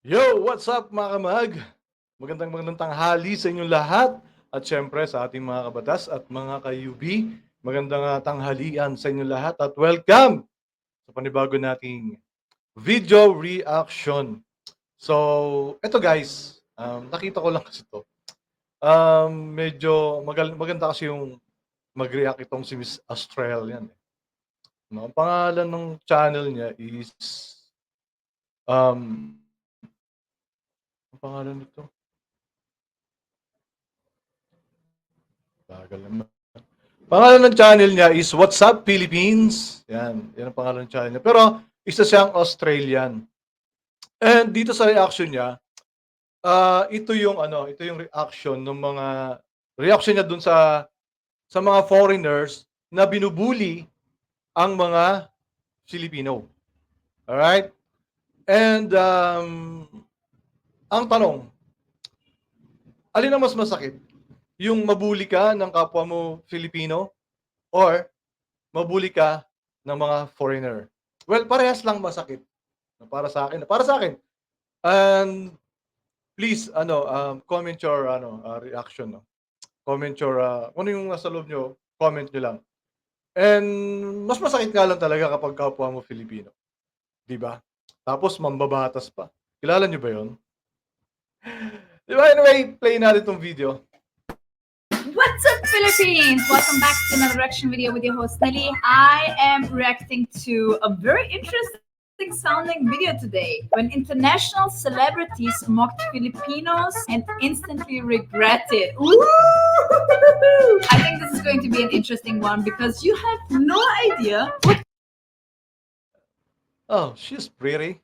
Yo, what's up mga kamag? Magandang tanghali sa inyong lahat at syempre sa ating mga kabatas at mga ka-UB. Magandang tanghalian sa inyong lahat at welcome sa panibago nating video reaction. So, eto guys, nakita ko lang kasi to. Medyo maganda kasi yung mag-react itong si Miss Australian. No? Ang pangalan ng channel niya is, um, ang pangalan nito? Tagal naman. Pangalan ng channel niya is What's Up Philippines. Yan ang pangalan ng channel niya. Pero isa siyang Australian. And dito sa reaction niya, ito yung reaction ng mga reaction niya dun sa mga foreigners na binubuli ang mga Filipino. Alright? And ang tanong, alin ang mas masakit? Yung mabuli ka ng kapwa mo Filipino or mabuli ka ng mga foreigner? Well, parehas lang masakit. Para sa akin. And please comment your reaction, no. Comment your kung ano yung nasa loob niyo, comment niyo lang. And mas masakit nga lang talaga kapag kapwa mo Filipino, 'di ba? Tapos mambabatas pa. Kilala niyo ba 'yon? 'Di ba? Anyway, play natin 'tong video. What's up, Philippines? Welcome back to another reaction video with your host Nelly. I am reacting to a very interesting sounding video today when international celebrities mocked Filipinos and instantly regret it. Ooh! I think this is going to be an interesting one because you have no idea what Oh, she's pretty.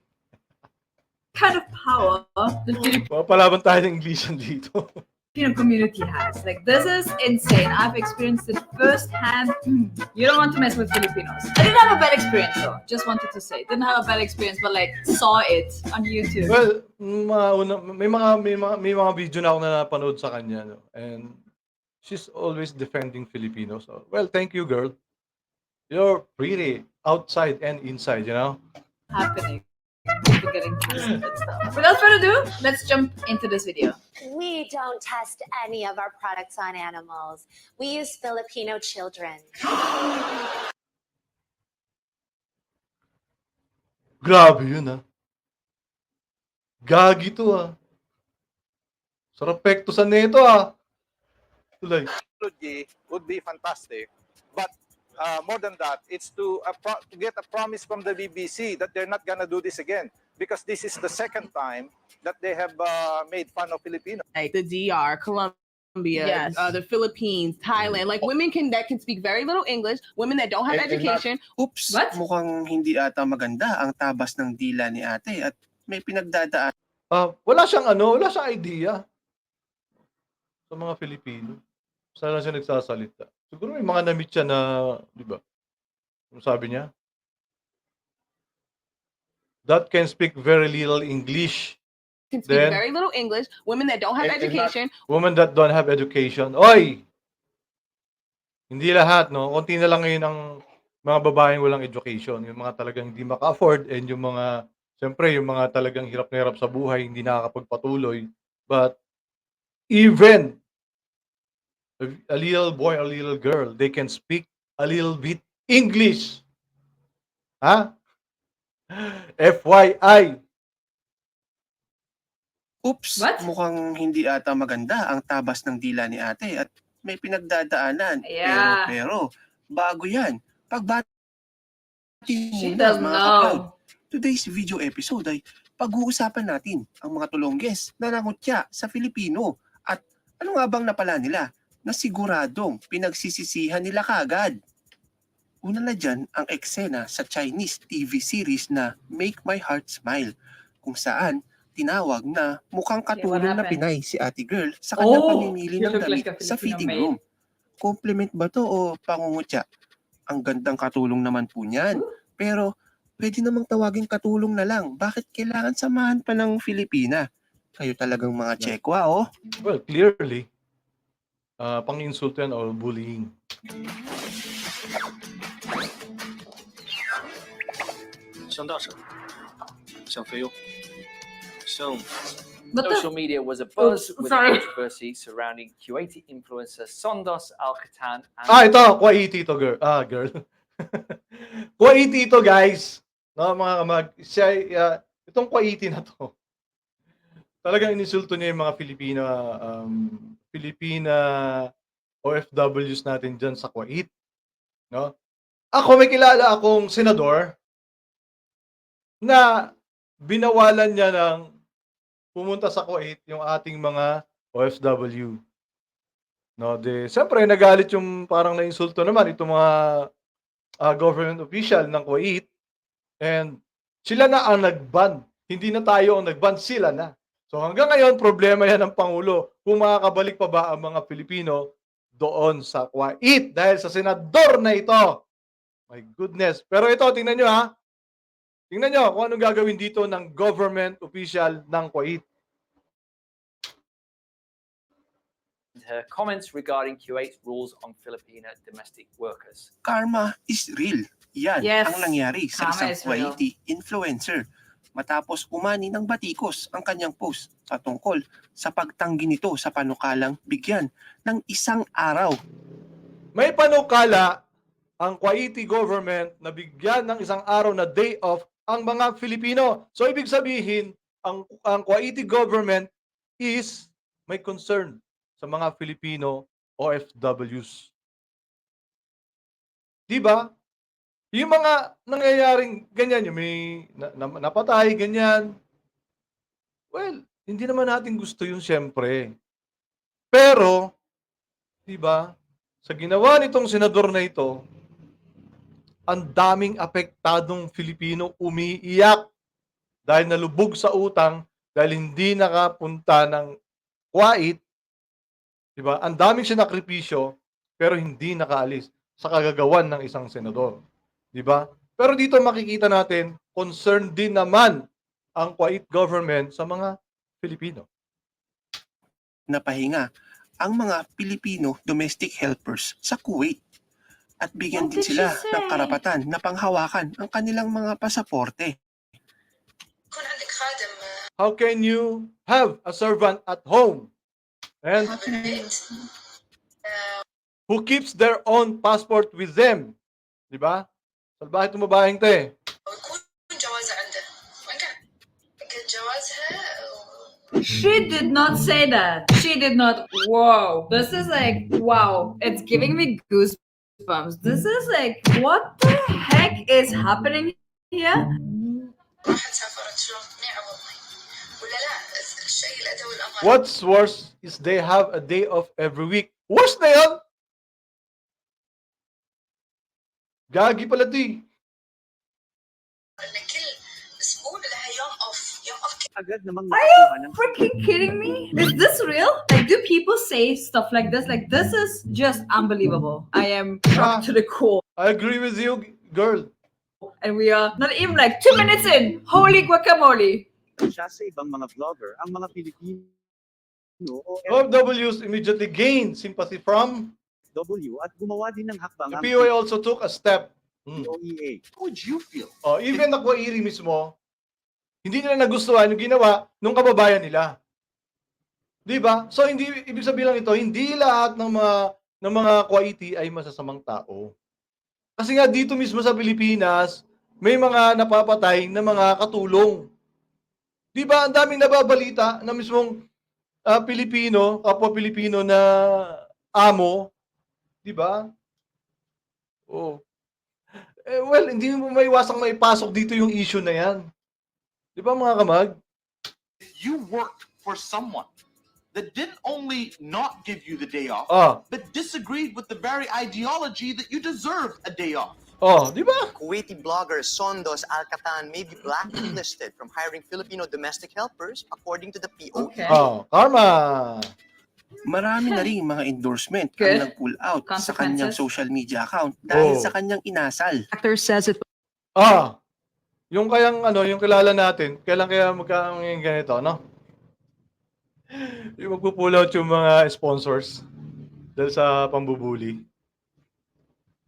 kind of power the Palaban tayo ng Englishan dito. Filipino community has. Like, this is insane. I've experienced it firsthand. You don't want to mess with Filipinos. I didn't have a bad experience though. Just wanted to say, didn't have a bad experience, but like saw it on YouTube. Well, may mga video na ako na napanood sa kanya, no? And she's always defending Filipinos. So, well, thank you, girl. You're pretty outside and inside, you know? Happening. Getting to this good stuff. Without further ado, let's jump into this video. We don't test any of our products on animals. We use Filipino children. Grabe yun, Gagi to, Sarap pektusan nito, Tulay. Technology would be fantastic, but more than that, it's to get a promise from the BBC that they're not gonna do this again, because this is the second time that they have made fun of Filipinos. Like the DR, Colombia, the Philippines, Thailand, like women that can speak very little English, women that don't have education. Oops, What? mukhang hindi ata maganda ang tabas ng dila ni ate at may pinagdadaan. Wala siyang idea sa mga Filipino. Saan lang siya nagsasalita. Siguro may mga na-meet siya na, di ba? Ano sabi niya? That can speak very little English. Can speak Then- very little English, women that don't have education. Women that don't have education. Oy! Hindi lahat, no? Konti na lang ngayon ang mga babaeng walang education. Yung mga talagang hindi maka-afford and yung mga, siyempre, yung mga talagang hirap na hirap sa buhay, hindi nakakapagpatuloy. But even a little boy or little girl, they can speak a little bit English. FYI. Oops, What? mukhang hindi ata maganda ang tabas ng dila ni ate at may pinagdadaanan. Yeah. Pero bago yan. Pagbati She muna, does mga kaproud. know. Today's video episode ay pag-uusapan natin ang mga tulongges na nangutya sa Filipino at ano nga bang napala nila na siguradong pinagsisisihan nila kagad. Una na dyan ang eksena sa Chinese TV series na Make My Heart Smile, kung saan tinawag na mukhang katulong na happened? Pinay si ate girl sa kanyang Oh, pamimili you ng look like damit a sa Filipino fitting maid. room. Compliment ba to o pangungutya? Ang gandang katulong naman po niyan. Pero pwede namang tawaging katulong na lang. Bakit kailangan samahan pa ng Filipina? Kayo talagang mga Tsekwa, oh. Well, clearly, pang-insulto yan or bullying. 向大婶，向菲佣， So, But the, social media was abuzz Oops, with sorry. the controversy surrounding Kuwaiti influencer Sondos Al-Katan and Ito, Kuwaiti ito, girl. Girl. Kuwaiti ito, guys. No, mga kamag, siya, itong Kuwaiti na to, talagang inisulto niya yung mga Filipina OFWs natin dyan sa Kuwait. No? Ako, may kilala akong senador na binawalan niya ng pumunta sa Kuwait yung ating mga OFW. No, siyempre nagalit yung parang nainsulto naman itong mga government official ng Kuwait, and sila na ang nag-ban. Hindi na tayo ang nag-ban, sila na. So hanggang ngayon, problema yan ng Pangulo kung makakabalik pa ba ang mga Pilipino doon sa Kuwait dahil sa senador na ito. My goodness. Pero ito, tingnan nyo ha. Tingnan nyo kung anong gagawin dito ng government official ng Kuwait. her comments regarding Kuwait's rules on Filipino domestic workers. Karma is real. Yan Yes, ang nangyari sa karma isang is real. Kuwaiti influencer matapos umani ng batikos ang kanyang post patungkol sa pagtanggi nito sa panukalang bigyan ng isang araw. May panukala ang Kuwaiti government na bigyan ng isang araw na day off ang mga Filipino. So ibig sabihin, ang Kuwaiti government is may concern sa mga Filipino OFWs. Diba? Yung mga nangyayaring ganyan, yung may napatay, ganyan. Well, hindi naman natin gusto yun siyempre. Pero, diba, sa ginawa nitong senador na ito, ang daming apektadong Filipino umiiyak dahil nalubog sa utang, dahil hindi nakapunta ng Kuwait. Diba? Ang daming sinakripisyo, pero hindi nakaalis sa kagagawan ng isang senador. Diba? Pero dito makikita natin, concerned din naman ang Kuwait government sa mga Filipino. Napahinga ang mga Pilipino domestic helpers sa Kuwait at bigyan What din did sila she ng say? karapatan na panghawakan ang kanilang mga pasaporte. How can you have a servant at home and who keeps their own passport with them? Diba? Salbahe itong babaeng to eh. She did not say that. She did not. Whoa. This is like, wow. It's giving me goosebumps. This is like, what the heck is happening here? What's worse is they have a day off every week. Worse na yun! Gagi pala to eh. Agad namang Are nakakuha you ng freaking kidding me? Is this real? Like, do people say stuff like this? Like, this is just unbelievable. I am shocked to the core. I agree with you, girl. And we are not even like 2 minutes in. Holy guacamole. siya sa ibang mga vlogger, ang mga Pilipino o OFWs immediately gained sympathy from FW at gumawa din ng hakbang the ang POA also took a step. POEA. How would you feel? Oh, even na Kuwaiti mismo, hindi nila nagustuhan yung ginawa ng kababayan nila. 'Di ba? So hindi ibig sabihin lang ito, hindi lahat ng mga Kuwaiti ay masasamang tao. Kasi nga dito mismo sa Pilipinas, may mga napapatay na mga katulong. 'Di ba? Ang daming nababalita na mismong Pilipino, kapwa Pilipino na amo, 'di ba? Oh. Well, hindi mo maiwasang maipasok dito yung issue na 'yan. 'Di ba mga kamag? You worked for someone that didn't only not give you the day off, but disagreed with the very ideology that you deserved a day off. Oh, di ba? Kuwaiti blogger Sondos Al-Katan may be blacklisted from hiring Filipino domestic helpers according to the POA. Okay. Oh, karma. Marami na rin mga endorsement Good. ang nag-pull out sa kanyang Consequences. social media account dahil Oh. sa kanyang inasal. Actor says it Yung kayang yung kilala natin, kailan kaya magkakaroon ganito, no? Yung magpo-pull out yung mga sponsors dahil sa pambubuli.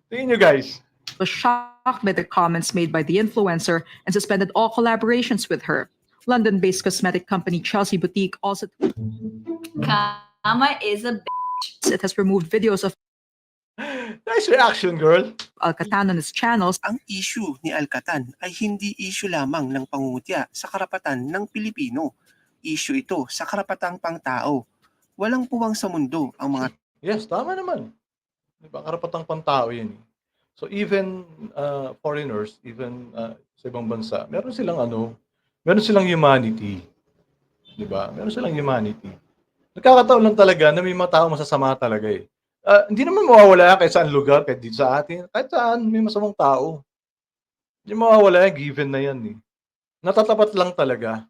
Tingin nyo guys. was shocked by the comments made by the influencer and suspended all collaborations with her. London-based cosmetic company Chelsea Boutique also Kama is a bitch. it has removed videos of Nice reaction, girl. Al-Qatan on its channels. Ang issue ni Al-Qatan ay hindi issue lamang ng pangungutya sa karapatan ng Pilipino. Issue ito sa karapatang pangtao. Walang puwang sa mundo ang mga Yes, tama naman. Diba? Karapatang pantao yan. So even foreigners, even sa ibang bansa, meron silang humanity. Diba? Meron silang humanity. Nagkakataon lang talaga na may mga tao masasama talaga eh. Hindi naman mawawala yan kahit saan lugar, kahit dito sa atin, kahit saan may masamang tao. Hindi mawawala yan, given na yan eh. Natatapat lang talaga.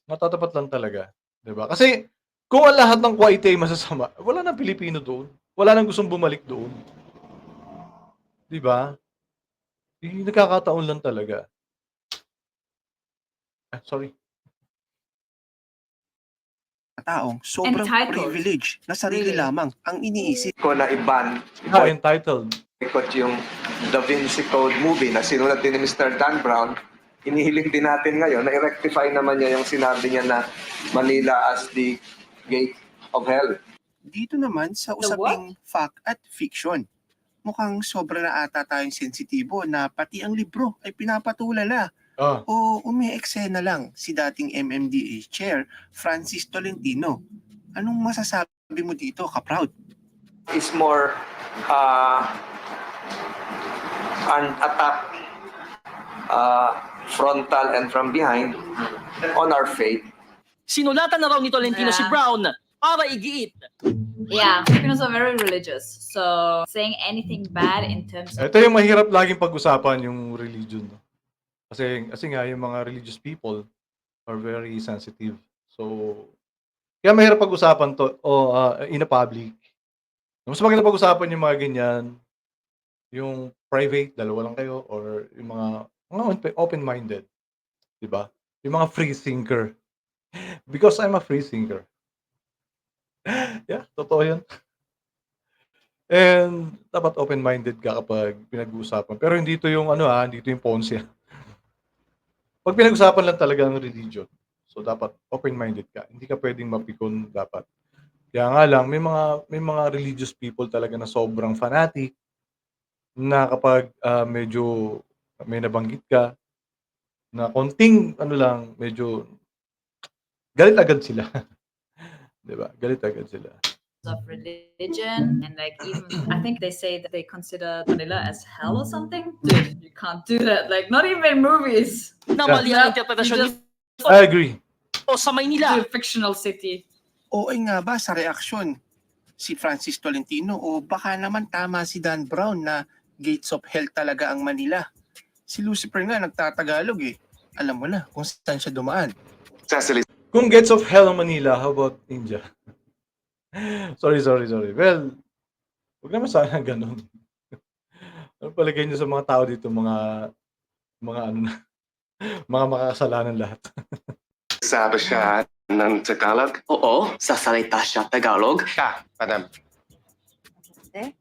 Natatapat lang talaga. Diba? Kasi kung ang lahat ng Kuwaiti ay masasama, wala nang Pilipino doon. Wala nang gustong bumalik doon. Diba? Nagkakataon lang talaga. Sorry. taong sobrang Entitled. privilege na sarili Really? lamang ang iniisip. Ko na iban Entitled. ikot yung Da Vinci Code movie na sinulat din ni Mr. Dan Brown. Inihiling din natin ngayon na i-rectify naman niya yung sinabi niya na Manila as the gate of hell. Dito naman sa usaping fact at fiction. Mukhang sobra na ata tayong sensitibo na pati ang libro ay pinapatulala. O umi-eksena lang si dating MMDA Chair Francis Tolentino. Anong masasabi mo dito, ka-proud? It's more an attack frontal and from behind on our faith. Sinulatan na raw ni Tolentino si Brown para igiit. Yeah, Filipinos are very religious. So saying anything bad in terms of Ito yung mahirap laging pag-usapan, yung religion. Kasi nga yung mga religious people are very sensitive. So kaya mahirap pag-usapan to in a public. Mas maganda pag-usapan yung mga ganyan, yung private, dalawa lang kayo, or yung mga open-minded, di ba? Yung mga free thinker. Because I'm a free thinker. Yeah, totoo yan. And dapat open-minded ka kapag pinag-uusapan. Pero hindi ito yung hindi ito yung Ponzi. Pag pinag-usapan lang talaga ang religion, so dapat open-minded ka. Hindi ka pwedeng mapikon dapat. Kaya nga lang, may mga religious people talaga na sobrang fanatic na kapag medyo may nabanggit ka na konting medyo galit agad sila. 'Di ba? Galit agad sila. of religion, and like even I think they say that they consider Manila as hell or something. Dude, you can't do that. Like not even movies. Na mali ang interpretasyon I agree. o sa Maynila. A fictional city. Oo nga ba sa reaksyon si Francis Tolentino o baka naman tama si Dan Brown na gates of hell talaga ang Manila? Si Lucifer nga nagtatagalog eh. Alam mo na kung saan siya dumaan. Kung gates of hell ang Manila, how about India? Sorry. Well, huwag naman sana ganun. Ano palagay niyo sa mga tao dito, mga makakasalanan lahat. Sabi siya ng Tagalog? Oo, sasalita siya Tagalog. Madam.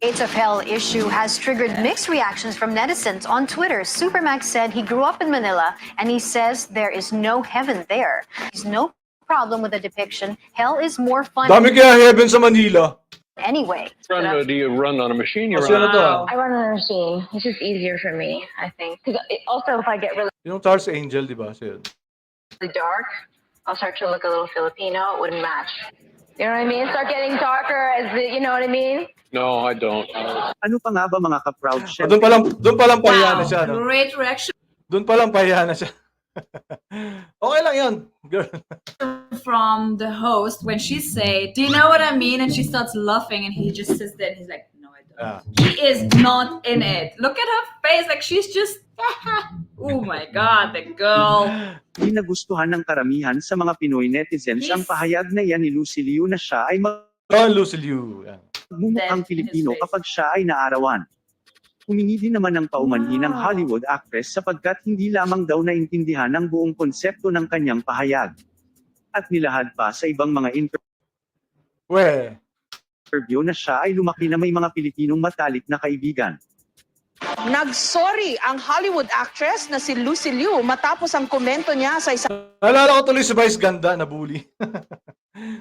Gates of Hell issue has triggered mixed reactions from netizens on Twitter. Supermax said he grew up in Manila and he says there is no heaven there. There's no problem with the depiction. Hell is more fun. Dami kaya heaven sa Manila. Anyway. Do you run on a machine? Kasi ano to? I run on a machine. It's just easier for me, I think. Because also, if I get really Yung Charles Angel, di ba? Siya yun. dark, I'll start to look a little Filipino. It wouldn't match. You know what I mean? Start getting darker as the, you know what I mean? No, I don't. Ano pa nga ba mga ka-proud chef? Doon pa lang pahiya na siya, no? Great reaction Doon pa lang pahiya na siya. Okay lang yun, girl. from the host when she say, "Do you know what I mean?" And she starts laughing, and he just sits there and he's like, "No, I don't." He is not in it. Look at her face, like she's just. Oh my God, the girl. Di nagustuhan ng karamihan sa mga Pinoy netizens ang pahayag na yan ni Lucy Liu na siya ay Lucy Liu. magmumukhang Pilipino kapag siya ay naarawan. Humingi din naman ng paumanhin ng Hollywood actress sapagkat hindi lamang daw naintindihan ang buong konsepto ng kanyang pahayag. At nilahad pa sa ibang mga interview na siya ay lumaki na may mga Pilipinong matalik na kaibigan. Nagsorry ang Hollywood actress na si Lucy Liu matapos ang komento niya sa isang Naalala ko tuloy si Vice Ganda na bully.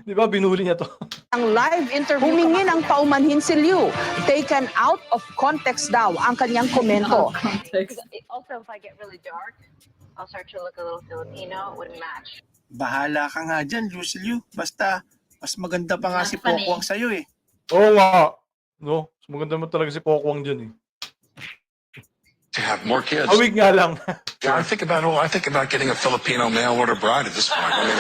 Di ba, binuli niya to. live interview. Humingi ng paumanhin si Liu. Taken out of context daw ang kanyang komento. Also, if I get really dark, I'll start to look a little Filipino. It wouldn't match. Bahala ka nga dyan, Lucy Liu. Basta, mas maganda pa nga si Funny. Pokwang sa'yo eh. Oo nga. No, mas maganda mo talaga si Pokwang dyan eh. To have more kids. Awig nga lang. Yeah, I think about getting a Filipino mail order bride at this point. I mean,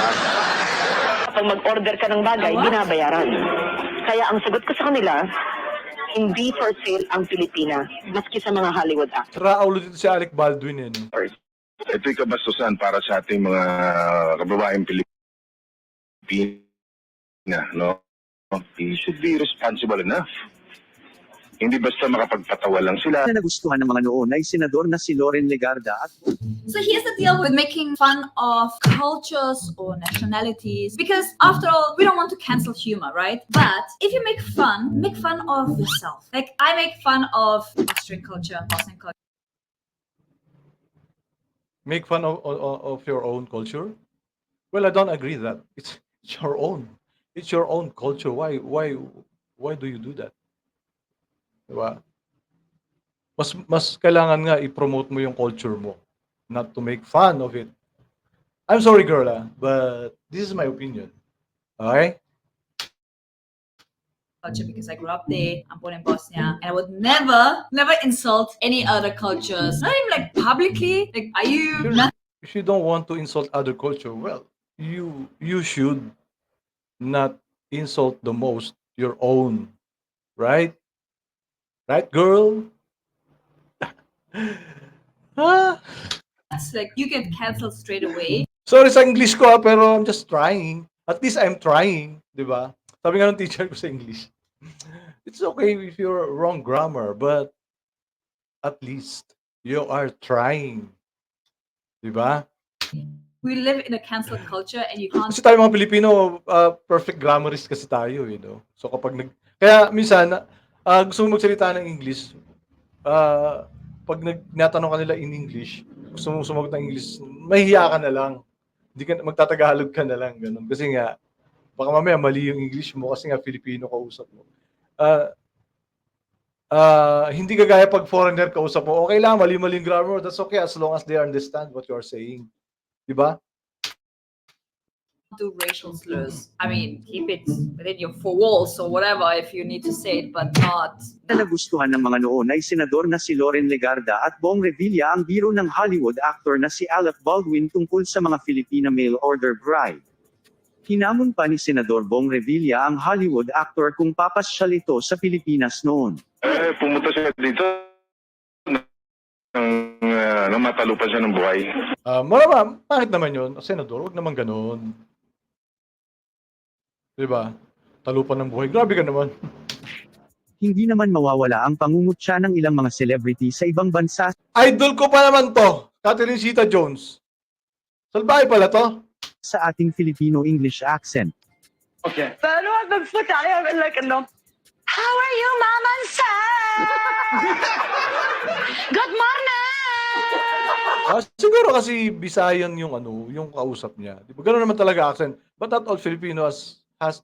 Kapag mag-order ka ng bagay, binabayaran. Kaya ang sagot ko sa kanila, hindi for sale ang Pilipinas, maski sa mga Hollywood actors. Raulo dito si Alec Baldwin eh. No? Ito'y kabastusan para sa ating mga kababaeng Pilipina, no? You should be responsible enough. Hindi basta makapagpatawa lang sila. Na nagustuhan ng mga noon ay senador na si Loren Legarda at So here's the deal with making fun of cultures or nationalities, because after all, we don't want to cancel humor, right? But if you make fun of yourself. Like I make fun of Austrian culture, Bosnian culture. Make fun of your own culture? Well, I don't agree that. It's your own. It's your own culture. Why do you do that? Diba? Mas kailangan nga i-promote mo yung culture mo, not to make fun of it. I'm sorry, girl, but this is my opinion. Okay? Culture because I grew up there. I'm born in Bosnia, and I would never insult any other cultures. Not even like publicly. Like, are you? If you don't want to insult other culture, well, you should not insult the most your own, right? Right, girl? It's like you get cancelled straight away. Sorry sa English ko, pero I'm just trying. At least I'm trying, di ba? Sabi nga ng teacher ko sa English, it's okay if you're wrong grammar, but at least you are trying. Di ba? We live in a cancelled culture, and you can't. Kasi tayo mga Pilipino, perfect grammarist kasi tayo, you know. So kapag kaya minsan, gusto mo magsalita ng English, pag natanong ka nila in English, gusto mo sumagot ng English, mahihiya ka na lang. Hindi ka magtatagalog ka na lang, ganun. Kasi nga, baka mamaya mali yung English mo kasi nga Filipino kausap mo. Hindi kagaya pag foreigner kausap mo, okay lang, mali-mali yung grammar, that's okay as long as they understand what you're saying. Diba? Do racial slurs. I mean, keep it within your four walls or whatever if you need to say it, but not. na nagustuhan ng mga noon ay senador na si Loren Legarda at Bong Revilla ang biro ng Hollywood actor na si Alec Baldwin tungkol sa mga Filipina mail order bride. Hinamon pa ni Senador Bong Revilla ang Hollywood actor kung papasyal ito sa Pilipinas noon. Pumunta siya dito nang matalupan siya ng buhay. Marama, bakit naman yun? Senador, huwag naman ganun. Diba? Talupan ng buhay. Grabe ka naman. Hindi naman mawawala ang pangungutya ng ilang mga celebrity sa ibang bansa. Idol ko pa naman to. Catherine Zeta-Jones. Salbahe pala to. Sa ating Filipino-English accent. Okay. Pero nagpunta tayo like ano, how are you, Mama Sam? Good morning! Siguro kasi Bisayan yung yung kausap niya. Diba? Ganoon naman talaga accent. But not all Filipinos has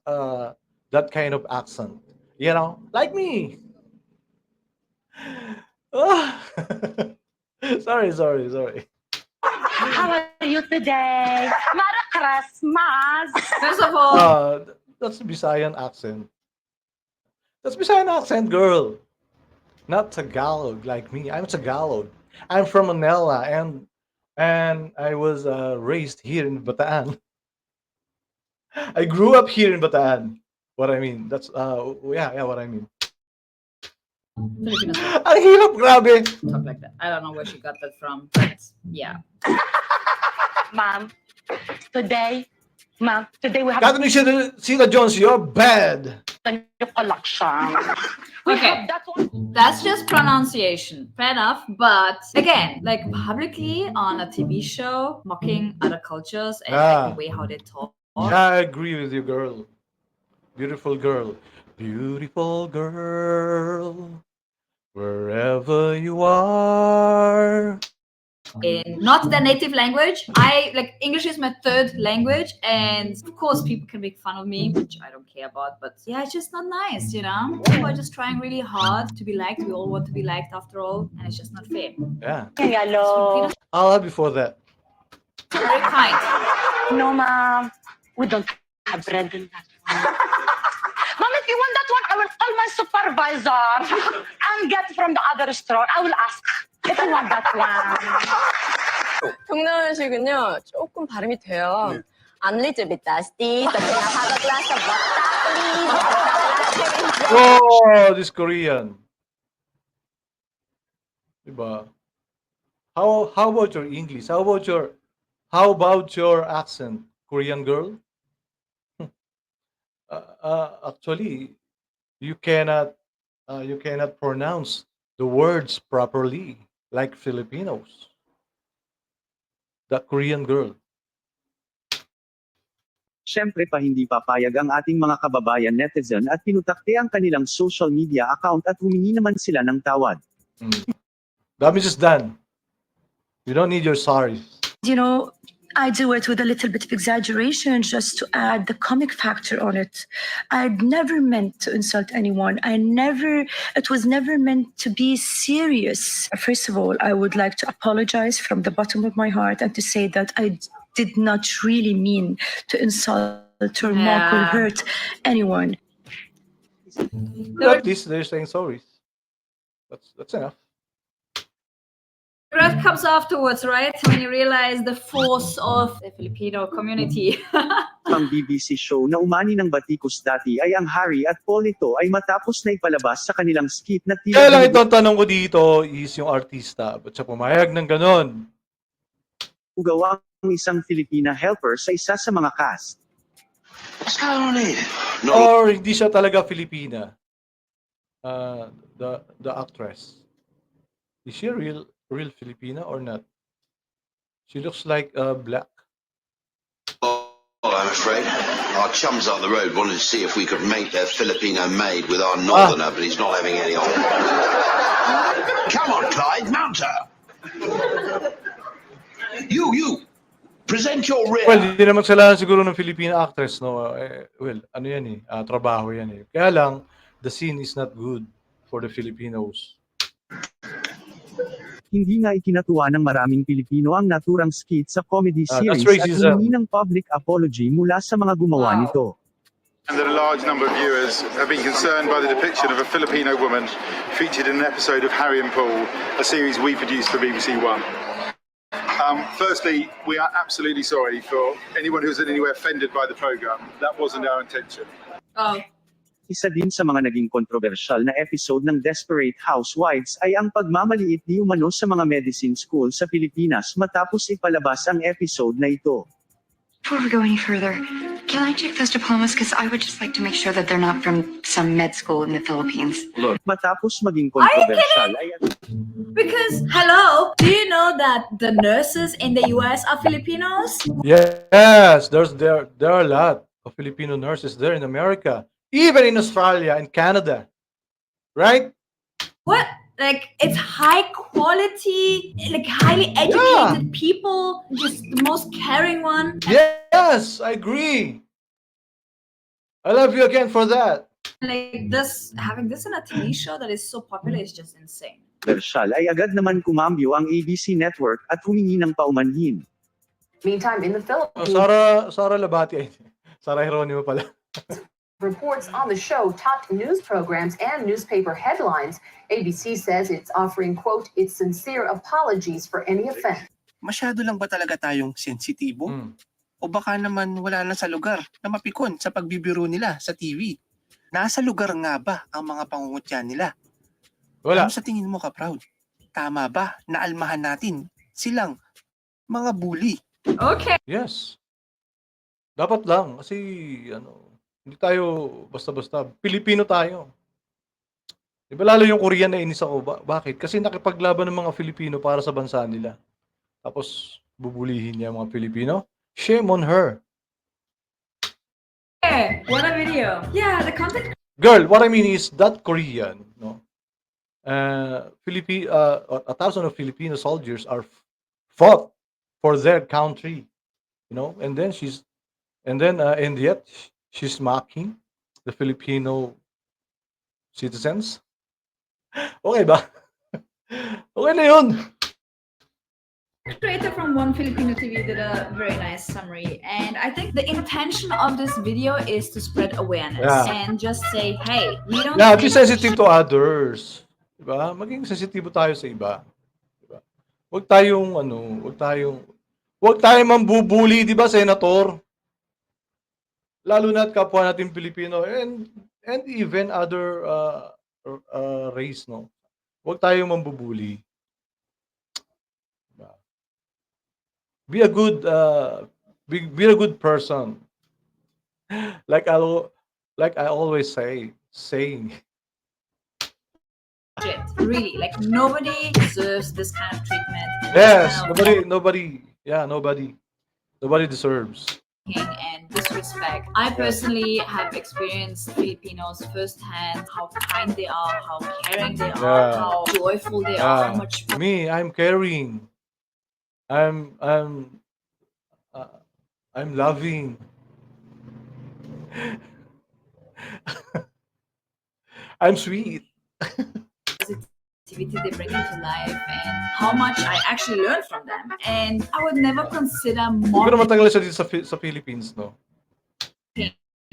that kind of accent. You know? Like me. Oh. Sorry. How are you today? Merry Christmas! First of all, that's Bisayan accent. That's Bisayan accent, girl. Not Tagalog like me. I'm Tagalog. I'm from Manila and I was raised here in Bataan. I grew up here in Bataan. What I mean, that's what I mean. Filipinos Ang hirap, grabe. talk like that. I don't know where she got that from, but yeah. Ma'am, today we have Catherine Zeta-Jones, you're bad. a new collection. Okay, that's just pronunciation. Fair enough, but again, like publicly on a TV show, mocking other cultures and like, the way how they talk. I agree with you, girl. Beautiful girl. Beautiful girl. Wherever you are. In not the native language. English is my third language, and of course people can make fun of me, which I don't care about, but yeah, it's just not nice, you know? People are just trying really hard to be liked. We all want to be liked after all, and it's just not fair. Yeah. Hello. I'll have before that. Very kind. No, ma'am. We don't have bread in that one. Ma'am, if you want that one, I will call my supervisor and get from the other store. I will ask if you want that one. 동남아식은요 조금 발음이 돼요. A little bit dusty, but can I have a glass of water, please? Oh, this Korean. Diba? How about your English? How about your accent, Korean girl? Actually, you cannot pronounce the words properly like Filipinos. The Korean girl. Siyempre pa hindi papayag ang ating mga kababayan netizen at pinutakte ang kanilang social media account at humingi naman sila ng tawad. Damage is done. You don't need your sorry. You know, I do it with a little bit of exaggeration just to add the comic factor on it. I'd never meant to insult anyone. It was never meant to be serious. First of all, I would like to apologize from the bottom of my heart and to say that I did not really mean to insult or mock or hurt anyone. At least they're saying sorry. That's enough. Regret comes afterwards, right? When you realize the force of the Filipino community. Ang BBC show na umani ng batikos dati ay ang Harry at Paul ito ay matapos na ipalabas sa kanilang skit na Kaya lang ito ang tanong ko dito is yung artista. Ba't siya pumayag ng ganon? Ugawa ang isang Filipina helper sa isa sa mga cast. What's going on here? Or hindi siya talaga Filipina. The actress. Is she real Filipina or not? She looks like black. I'm afraid. Our chums up the road wanted to see if we could make their Filipino maid with our northerner, but he's not having any on. Come on, Clyde, mount her. You, present your rear. Well, hindi naman kailangan siguro ng Filipina actress, no? Ano yan eh, trabaho yan eh. Kaya lang, the scene is not good for the Filipinos. Hindi nga ikinatuwa ng maraming Pilipino ang naturang skit sa comedy series that's at racism. humingi ng public apology mula sa mga gumawa nito. And that a large number of viewers have been concerned by the depiction of a Filipino woman featured in an episode of Harry and Paul, a series we produced for BBC One. Firstly, we are absolutely sorry for anyone who's in any way offended by the program. That wasn't our intention. Isa din sa mga naging kontrobersyal na episode ng Desperate Housewives ay ang pagmamaliit di umano sa mga medicine school sa Pilipinas matapos ipalabas ang episode na ito. Before we go any further, can I check those diplomas? Because I would just like to make sure that they're not from some med school in the Philippines. Matapos maging kontrobersyal ay Because, hello, do you know that the nurses in the US are Filipinos? Yes, there are a lot of Filipino nurses there in America. Even in Australia and Canada. Right? What? Like, it's high quality, like highly educated people, just the most caring one. Yes, I agree. I love you again for that. Like this, having this in a TV show that is so popular is just insane. Kontrobersyal ay agad naman kumambyo ang ABC Network at humingi ng paumanhin. Meantime, in the Philippines, Sara Labati. Sara Heronimo pala. reports on the show topped news programs and newspaper headlines. ABC says it's offering, quote, its sincere apologies for any offense. Masyado lang ba talaga tayong sensitibo? O baka naman wala na sa lugar na mapikon sa pagbibiro nila sa TV? Nasa lugar nga ba ang mga pangungutya nila? Wala. Ano sa tingin mo, ka-proud? Tama ba na almahan natin silang mga bully? Okay. Yes. Dapat lang kasi hindi tayo basta-basta. Pilipino tayo. Diba lalo yung Korean na inis ako. Bakit? Kasi nakipaglaban ng mga Filipino para sa bansa nila. Tapos bubulihin niya mga Filipino. Shame on her. What a video. Yeah, the content. Girl, what I mean is that Korean, no? 1,000 of Filipino soldiers are fought for their country, you know, and then and yet she's mocking the Filipino citizens. Okay ba? Okay na yun. Creator from One Filipino TV did a very nice summary, and I think the intention of this video is to spread awareness and just say, hey, we don't. Yeah, be sensitive to others. Diba? Maging sensitibo tayo sa iba. Diba? Huwag tayong mambubuli, di ba, Senator? Lalo na at kapwa natin Pilipino and even other race, no. Huwag tayong mambubuli. Diba? Be a good person. Like I always saying. Really, like nobody deserves this kind of treatment. Yes, nobody deserves. And disrespect. I personally have experienced Filipinos firsthand, how kind they are, how caring they are, how joyful they are, how much. Me, I'm caring. I'm loving. I'm sweet. Positivity they bring into life and how much I actually learned from them. And I would never consider Siguro matagal siya dito sa Philippines, no?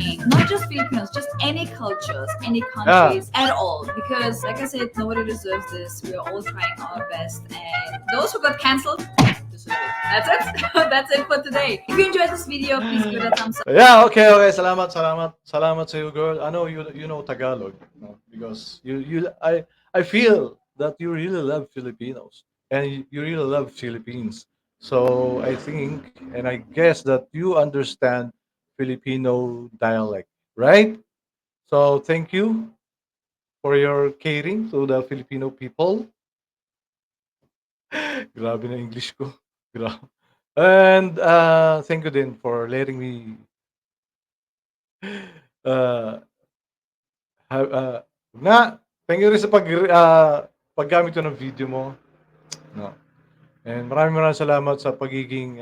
Not just Filipinos, just any cultures, any countries at all. Because, like I said, nobody deserves this. We're all trying our best. And those who got cancelled, deserve it. That's it. That's it for today. If you enjoyed this video, please give it a thumbs up. Yeah, okay. Salamat sa you, girl. I know you know Tagalog, no? Because I feel that you really love Filipinos and you really love Philippines. So I think and I guess that you understand Filipino dialect, right? So thank you for your caring to the Filipino people. Grabe na English ko. Grabe. And thank you din for letting me thank you rin sa paggamit ng video mo. No. And maraming salamat sa pagiging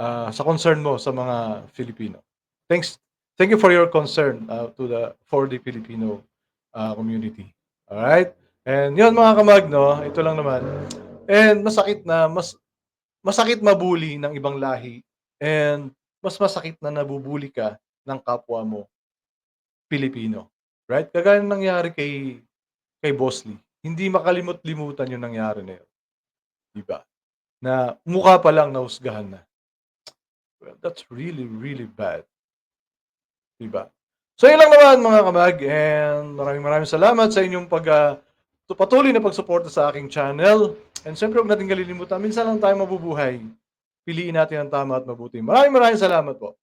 sa concern mo sa mga Filipino. Thank you for your concern for the Filipino community. All right? And yun mga kamag, no? Ito lang naman. And masakit mabuli ng ibang lahi and mas masakit na nabubuli ka ng kapwa mo Pilipino. Right? Kagaya ng nangyari kay Boss Lee. Hindi makalimot-limutan yung nangyari na yun. Diba? Na mukha pa lang nahusgahan na. Well, that's really, really bad. Diba? So, yun lang naman mga kamag. And maraming salamat sa inyong patuloy na pagsuporta sa aking channel. And siyempre, huwag natin kalilimutan. Minsan lang tayo mabubuhay. Piliin natin ang tama at mabuti. Maraming salamat po.